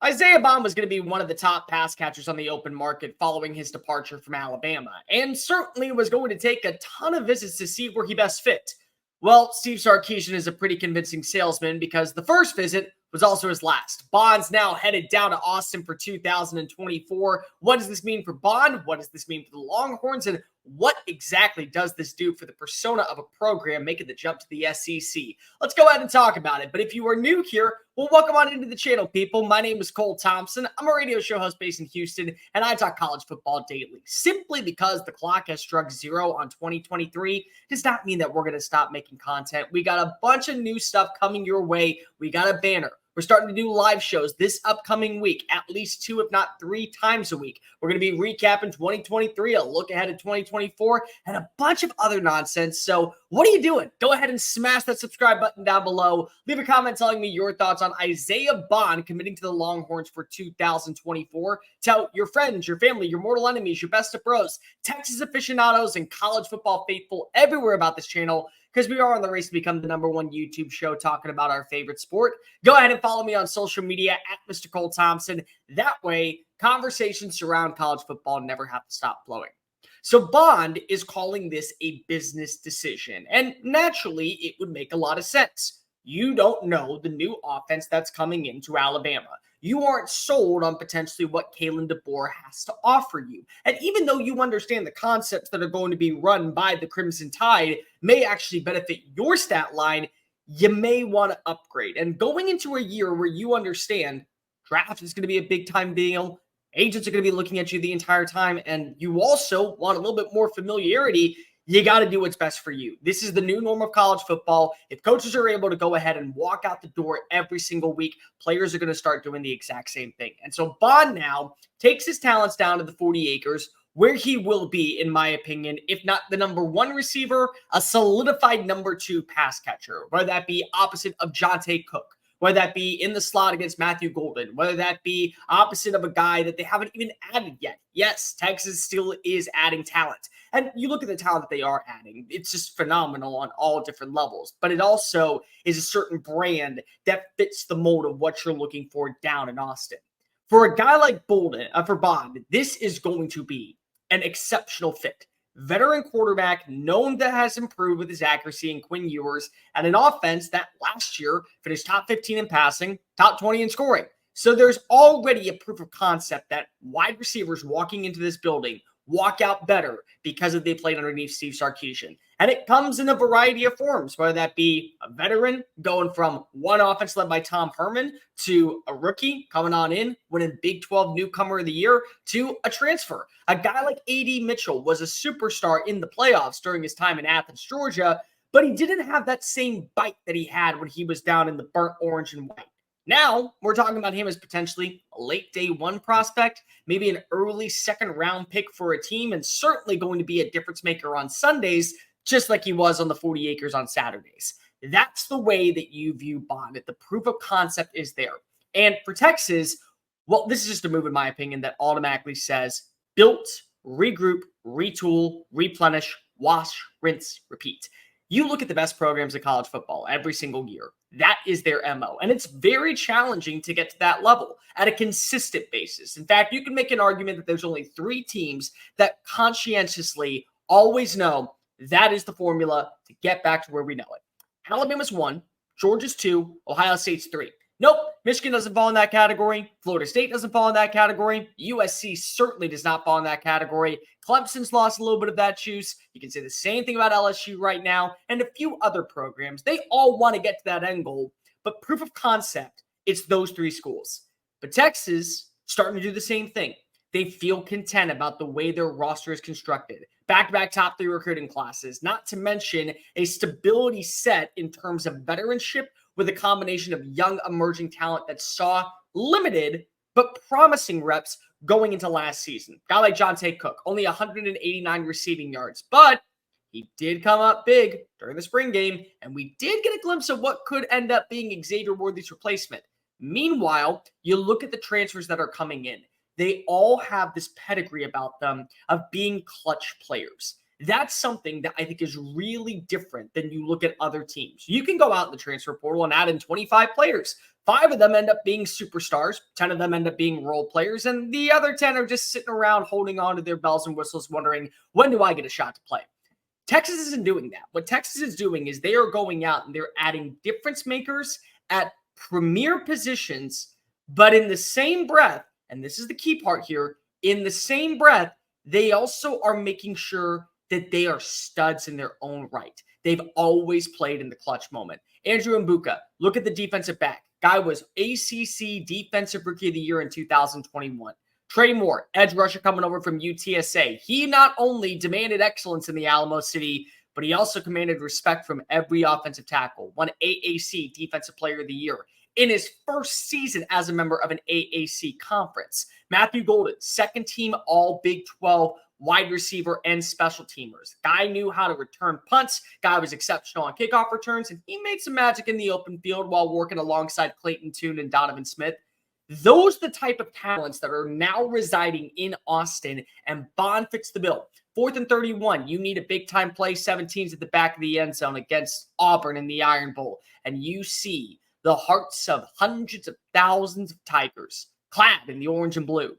Isaiah Bond was going to be one of the top pass catchers on the open market following his departure from Alabama, and certainly was going to take a ton of visits to see where he best fit. Well, Steve Sarkisian is a pretty convincing salesman because the first visit was also his last. Bond's now headed down to Austin for 2024. What does this mean for Bond? What does this mean for the Longhorns? And what exactly does this do for the persona of a program making the jump to the SEC? Let's go ahead and talk about it. But if you are new here, well, welcome on into the channel, people. My name is Cole Thompson. I'm a radio show host based in Houston, and I talk college football daily. Simply because the clock has struck zero on 2023 does not mean that we're going to stop making content. We got a bunch of new stuff coming your way. We got a banner. We're starting to do live shows this upcoming week, at least 2, if not 3 times a week. We're going to be recapping 2023, a look ahead at 2024, and a bunch of other nonsense. So what are you doing? Go ahead and smash that subscribe button down below. Leave a comment telling me your thoughts on Isaiah Bond committing to the Longhorns for 2024. Tell your friends, your family, your mortal enemies, your best of bros, Texas aficionados, and college football faithful everywhere about this channel, because we are on the race to become the #1 YouTube show talking about our favorite sport. Go ahead and follow me on social media at Mr. Cole Thompson. That way, conversations around college football never have to stop flowing. So Bond is calling this a business decision, and naturally, it would make a lot of sense. You don't know the new offense that's coming into Alabama. You aren't sold on potentially what Kalen DeBoer has to offer you. And even though you understand the concepts that are going to be run by the Crimson Tide may actually benefit your stat line, you may want to upgrade. And going into a year where you understand draft is going to be a big time deal, agents are going to be looking at you the entire time, and you also want a little bit more familiarity, you got to do what's best for you. This is the new norm of college football. If coaches are able to go ahead and walk out the door every single week, players are going to start doing the exact same thing. And so Bond now takes his talents down to the 40 acres, where he will be, in my opinion, if not the #1 receiver, a solidified #2 pass catcher, whether that be opposite of Jonte Cook, whether that be in the slot against Matthew Golden, whether that be opposite of a guy that they haven't even added yet. Yes, Texas still is adding talent. And you look at the talent that they are adding, it's just phenomenal on all different levels. But it also is a certain brand that fits the mold of what you're looking for down in Austin. For a guy like for Bond, this is going to be an exceptional fit. Veteran quarterback known that has improved with his accuracy in Quinn Ewers, and an offense that last year finished top 15 in passing, top 20 in scoring. So there's already a proof of concept that wide receivers walking into this building walk out better because they played underneath Steve Sarkisian. And it comes in a variety of forms, whether that be a veteran going from one offense led by Tom Herman to a rookie coming on in, winning Big 12 Newcomer of the Year, to a transfer. A guy like A.D. Mitchell was a superstar in the playoffs during his time in Athens, Georgia, but he didn't have that same bite that he had when he was down in the burnt orange and white. Now, we're talking about him as potentially a late day 1 prospect, maybe an early 2nd round pick for a team, and certainly going to be a difference maker on Sundays, just like he was on the 40 acres on Saturdays. That's the way that you view Bond. The proof of concept is there. And for Texas, well, this is just a move, in my opinion, that automatically says built, regroup, retool, replenish, wash, rinse, repeat. You look at the best programs in college football every single year. That is their MO. And it's very challenging to get to that level at a consistent basis. In fact, you can make an argument that there's only 3 teams that conscientiously always know that is the formula to get back to where we know it. Alabama's 1, Georgia's 2, Ohio State's 3. Nope, Michigan doesn't fall in that category. Florida State doesn't fall in that category. USC certainly does not fall in that category. Clemson's lost a little bit of that juice. You can say the same thing about LSU right now and a few other programs. They all want to get to that end goal, but proof of concept, it's those 3 schools. But Texas starting to do the same thing. They feel content about the way their roster is constructed. Back-to-back top 3 recruiting classes, not to mention a stability set in terms of veteranship with a combination of young emerging talent that saw limited but promising reps going into last season. Guy like Jonte Cook, only 189 receiving yards, but he did come up big during the spring game, and we did get a glimpse of what could end up being Xavier Worthy's replacement. Meanwhile, you look at the transfers that are coming in. They all have this pedigree about them of being clutch players. That's something that I think is really different than you look at other teams. You can go out in the transfer portal and add in 25 players. 5 of them end up being superstars, 10 of them end up being role players, and the other 10 are just sitting around holding on to their bells and whistles, wondering, when do I get a shot to play? Texas isn't doing that. What Texas is doing is they are going out and they're adding difference makers at premier positions, but in the same breath, and this is the key part here, in the same breath, they also are making sure that they are studs in their own right. They've always played in the clutch moment. Andrew Mbuka, look at the defensive back. Guy was ACC Defensive Rookie of the Year in 2021. Trey Moore, edge rusher coming over from UTSA. He not only demanded excellence in the Alamo City, but he also commanded respect from every offensive tackle. Won AAC Defensive Player of the Year in his first season as a member of an AAC conference. Matthew Golden, second team All Big 12 wide receiver and special teamers. Guy knew how to return punts. Guy was exceptional on kickoff returns, and he made some magic in the open field while working alongside Clayton Tune and Donovan Smith. Those are the type of talents that are now residing in Austin, and Bond fits the bill. 4th and 31, you need a big-time play, 17s at the back of the end zone against Auburn in the Iron Bowl, and you see the hearts of hundreds of thousands of Tigers, clad in the orange and blue,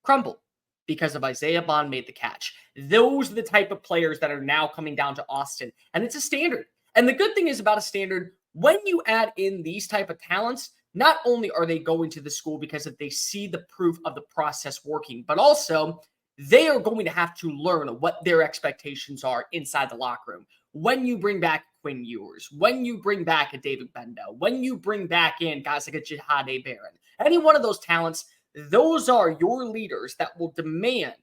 crumble because of Isaiah Bond made the catch. Those are the type of players that are now coming down to Austin, and it's a standard. And the good thing is about a standard, when you add in these type of talents, not only are they going to the school because they see the proof of the process working, but also they are going to have to learn what their expectations are inside the locker room. When you bring back Quinn Ewers, when you bring back a David Bendo, when you bring back in guys like a Jihade Barron, any one of those talents, those are your leaders that will demand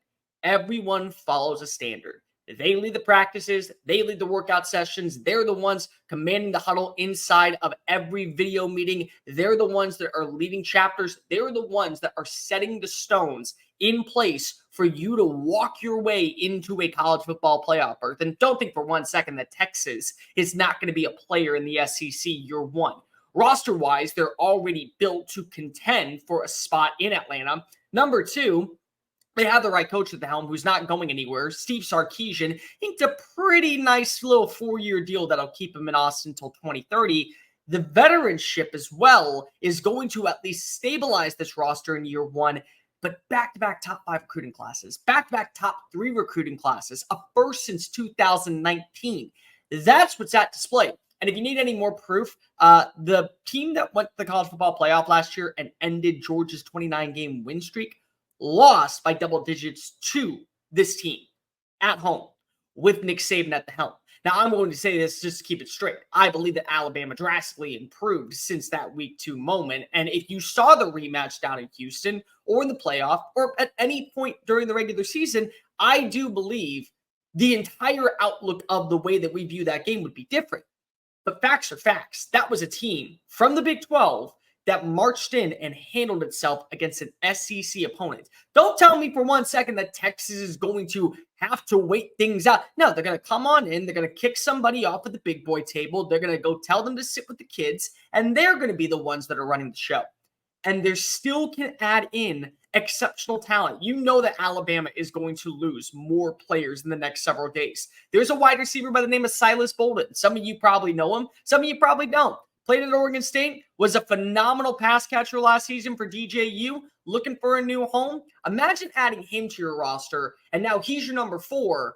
everyone follows a standard. They lead the practices. They lead the workout sessions. They're the ones commanding the huddle inside of every video meeting. They're the ones that are leading chapters. They're the ones that are setting the stones in place for you to walk your way into a college football playoff berth. And don't think for one second that Texas is not going to be a player in the SEC year one. Roster-wise, they're already built to contend for a spot in Atlanta. Number two, they have the right coach at the helm who's not going anywhere. Steve Sarkisian inked a pretty nice little 4-year deal that'll keep him in Austin until 2030. The veteranship as well is going to at least stabilize this roster in year one, but back-to-back top 5 recruiting classes, back-to-back top 3 recruiting classes, a first since 2019. That's what's at display. And if you need any more proof, the team that went to the college football playoff last year and ended Georgia's 29-game win streak lost by double digits to this team at home with Nick Saban at the helm. Now, I'm going to say this just to keep it straight. I believe that Alabama drastically improved since that week 2 moment. And if you saw the rematch down in Houston or in the playoff or at any point during the regular season, I do believe the entire outlook of the way that we view that game would be different. But facts are facts. That was a team from the Big 12 that marched in and handled itself against an SEC opponent. Don't tell me for one second that Texas is going to have to wait things out. No, they're going to come on in. They're going to kick somebody off at the big boy table. They're going to go tell them to sit with the kids, and they're going to be the ones that are running the show. And they still can add in exceptional talent. You know that Alabama is going to lose more players in the next several days. There's a wide receiver by the name of Silas Bolden. Some of you probably know him. Some of you probably don't. Played at Oregon State, was a phenomenal pass catcher last season for DJU, looking for a new home. Imagine adding him to your roster, and now he's your number 4,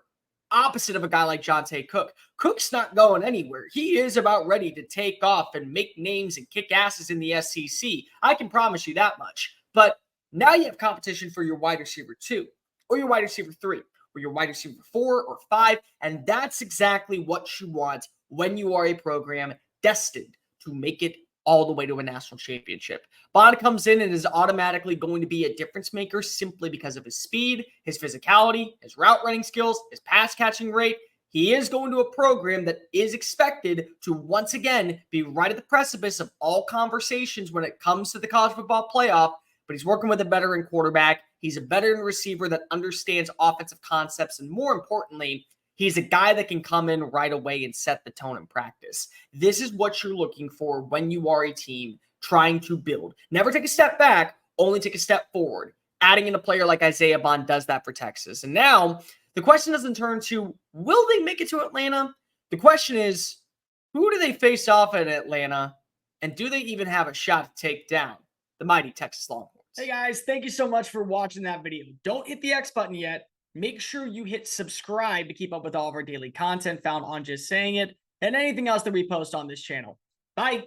opposite of a guy like Jonte Cook. Cook's not going anywhere. He is about ready to take off and make names and kick asses in the SEC. I can promise you that much. But now you have competition for your wide receiver 2, or your wide receiver 3, or your wide receiver 4 or 5, and that's exactly what you want when you are a program destined to make it all the way to a national championship. Bond comes in and is automatically going to be a difference maker simply because of his speed, his physicality, his route running skills, his pass catching rate. He is going to a program that is expected to once again be right at the precipice of all conversations when it comes to the college football playoff, but he's working with a veteran quarterback. He's a veteran receiver that understands offensive concepts, and more importantly, he's a guy that can come in right away and set the tone in practice. This is what you're looking for when you are a team trying to build. Never take a step back, only take a step forward. Adding in a player like Isaiah Bond does that for Texas. And now the question doesn't turn to, will they make it to Atlanta? The question is, who do they face off in Atlanta, And do they even have a shot to take down the mighty Texas Longhorns? Hey guys, thank you so much for watching that video. Don't hit the X button yet. Make sure you hit subscribe to keep up with all of our daily content found on Just Saying It and anything else that we post on this channel. Bye.